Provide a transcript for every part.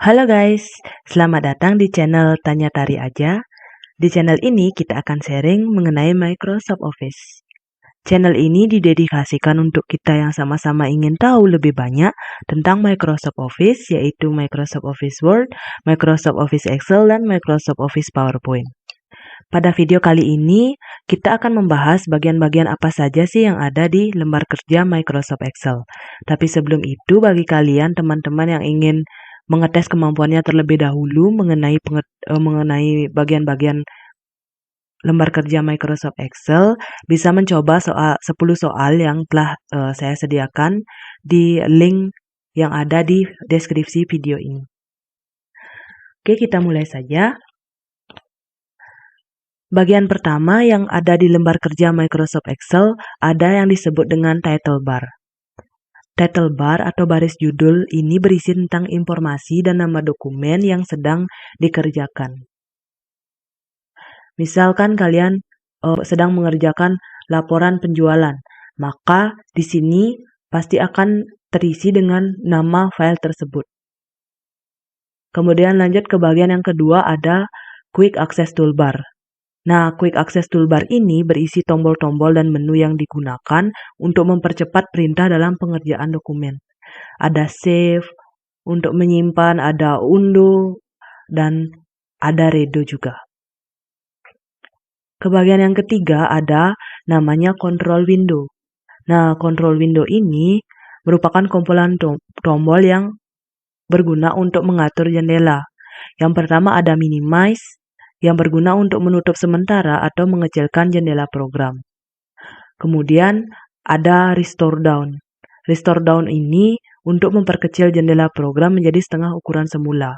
Halo guys, selamat datang di channel Tanya Tari Aja. Di channel ini kita akan sharing mengenai Microsoft Office. Channel ini didedikasikan untuk kita yang sama-sama ingin tahu lebih banyak tentang Microsoft Office, yaitu Microsoft Office Word, Microsoft Office Excel, dan Microsoft Office PowerPoint. Pada video kali ini, kita akan membahas bagian-bagian apa saja sih yang ada di lembar kerja Microsoft Excel. Tapi sebelum itu, bagi kalian teman-teman yang ingin mengetes kemampuannya terlebih dahulu mengenai bagian-bagian lembar kerja Microsoft Excel, bisa mencoba 10 soal yang telah saya sediakan di link yang ada di deskripsi video ini. Oke, kita mulai saja. Bagian pertama yang ada di lembar kerja Microsoft Excel ada yang disebut dengan title bar. Title bar atau baris judul ini berisi tentang informasi dan nama dokumen yang sedang dikerjakan. Misalkan kalian sedang mengerjakan laporan penjualan, maka di sini pasti akan terisi dengan nama file tersebut. Kemudian lanjut ke bagian yang kedua, ada Quick Access Toolbar. Nah, Quick Access Toolbar ini berisi tombol-tombol dan menu yang digunakan untuk mempercepat perintah dalam pengerjaan dokumen. Ada save, untuk menyimpan, ada undo, dan ada redo juga. Ke bagian yang ketiga ada namanya Control Window. Nah, Control Window ini merupakan kumpulan tombol yang berguna untuk mengatur jendela. Yang pertama ada Minimize, yang berguna untuk menutup sementara atau mengecilkan jendela program. Kemudian ada Restore Down. Restore Down ini untuk memperkecil jendela program menjadi setengah ukuran semula.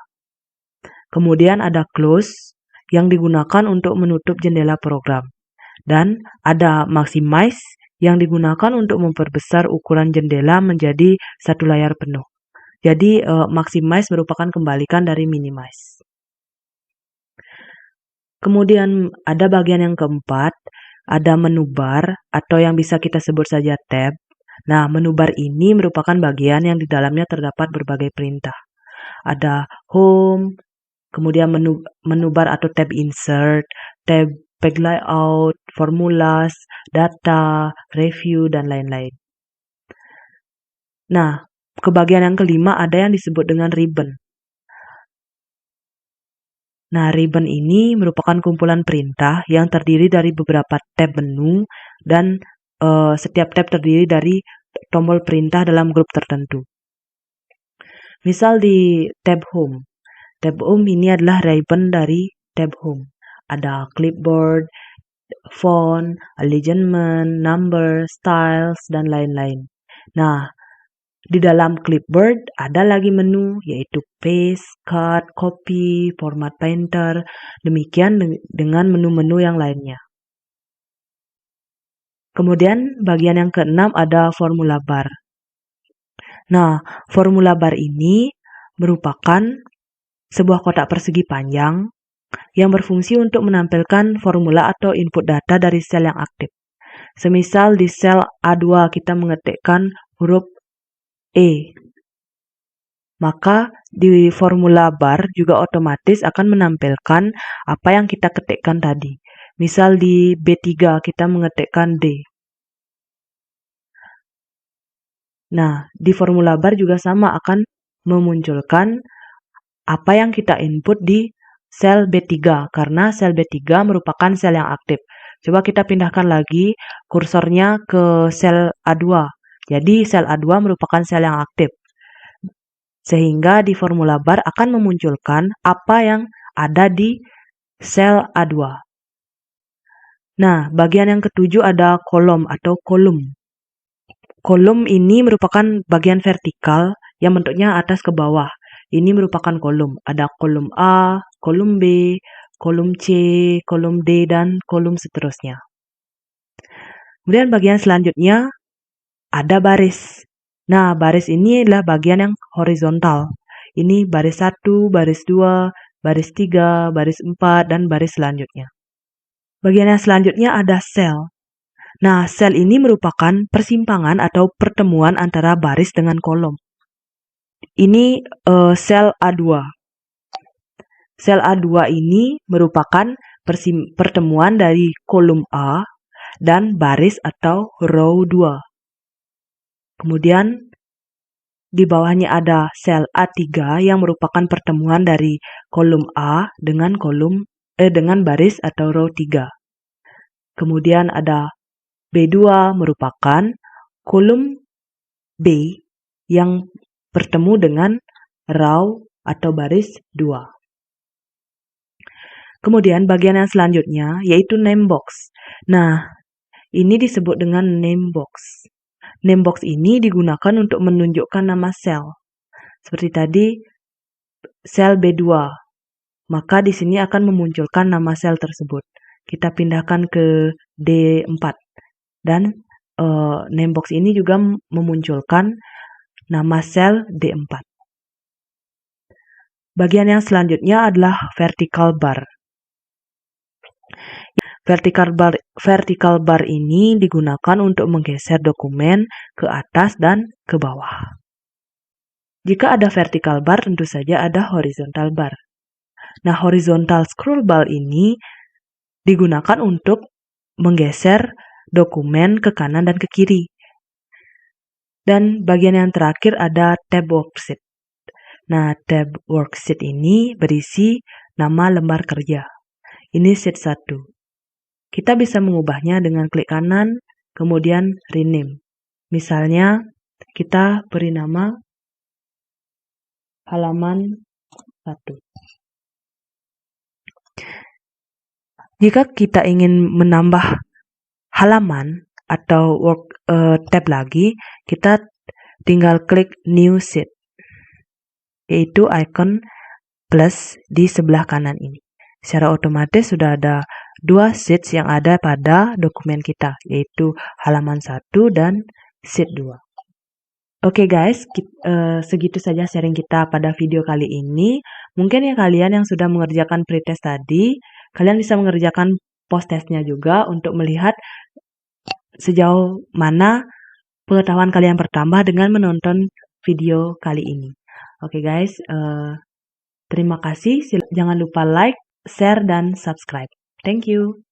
Kemudian ada Close yang digunakan untuk menutup jendela program. Dan ada Maximize yang digunakan untuk memperbesar ukuran jendela menjadi satu layar penuh. Jadi Maximize merupakan kebalikan dari Minimize. Kemudian ada bagian yang keempat, ada menu bar atau yang bisa kita sebut saja tab. Nah, menu bar ini merupakan bagian yang di dalamnya terdapat berbagai perintah. Ada home, kemudian menu bar atau tab insert, tab page layout, formulas, data, review, dan lain-lain. Nah, ke bagian yang kelima ada yang disebut dengan ribbon. Nah, ribbon ini merupakan kumpulan perintah yang terdiri dari beberapa tab menu dan setiap tab terdiri dari tombol perintah dalam grup tertentu. Misal di tab home. Tab home ini adalah ribbon dari tab home. Ada clipboard, font, alignment, number, styles, dan lain-lain. Nah, di dalam clipboard ada lagi menu yaitu paste, cut, copy, format painter, demikian dengan menu-menu yang lainnya. Kemudian bagian yang keenam ada formula bar. Nah, formula bar ini merupakan sebuah kotak persegi panjang yang berfungsi untuk menampilkan formula atau input data dari sel yang aktif. Semisal di sel A2 kita mengetikkan huruf E, maka di formula bar juga otomatis akan menampilkan apa yang kita ketikkan tadi. Misal di B3 kita mengetikkan D. Nah, di formula bar juga sama akan memunculkan apa yang kita input di sel B3 karena sel B3 merupakan sel yang aktif. Coba kita pindahkan lagi kursornya ke sel A2. Jadi sel A2 merupakan sel yang aktif. Sehingga di formula bar akan memunculkan apa yang ada di sel A2. Nah, bagian yang ketujuh ada kolom atau kolom. Kolom ini merupakan bagian vertikal yang bentuknya atas ke bawah. Ini merupakan kolom. Ada kolom A, kolom B, kolom C, kolom D, dan kolom seterusnya. Kemudian bagian selanjutnya ada baris. Nah, baris ini adalah bagian yang horizontal. Ini baris 1, baris 2, baris 3, baris 4, dan baris selanjutnya. Bagian yang selanjutnya ada sel. Nah, sel ini merupakan persimpangan atau pertemuan antara baris dengan kolom. Ini sel A2. Sel A2 ini merupakan pertemuan dari kolom A dan baris atau row 2. Kemudian di bawahnya ada sel A3 yang merupakan pertemuan dari kolom A dengan dengan baris atau row 3. Kemudian ada B2 merupakan kolom B yang bertemu dengan row atau baris 2. Kemudian bagian yang selanjutnya yaitu name box. Nah, ini disebut dengan name box. Name box ini digunakan untuk menunjukkan nama sel. Seperti tadi, sel B2. Maka di sini akan memunculkan nama sel tersebut. Kita pindahkan ke D4. Dan name box ini juga memunculkan nama sel D4. Bagian yang selanjutnya adalah vertical bar. Vertical bar ini digunakan untuk menggeser dokumen ke atas dan ke bawah. Jika ada vertical bar, tentu saja ada horizontal bar. Nah, horizontal scroll bar ini digunakan untuk menggeser dokumen ke kanan dan ke kiri. Dan bagian yang terakhir ada tab worksheet. Nah, tab worksheet ini berisi nama lembar kerja. Ini sheet 1. Kita bisa mengubahnya dengan klik kanan, kemudian rename. Misalnya, kita beri nama halaman 1. Jika kita ingin menambah halaman atau tab lagi, kita tinggal klik new sheet, yaitu icon plus di sebelah kanan ini. Secara otomatis sudah ada 2 sheets yang ada pada dokumen kita, yaitu halaman 1 dan sheet 2. Oke guys, segitu saja sharing kita pada video kali ini. Mungkin ya kalian yang sudah mengerjakan pretest tadi, kalian bisa mengerjakan post-testnya juga untuk melihat sejauh mana pengetahuan kalian bertambah dengan menonton video kali ini. Oke guys, terima kasih. Jangan lupa like, share, dan subscribe. Thank you.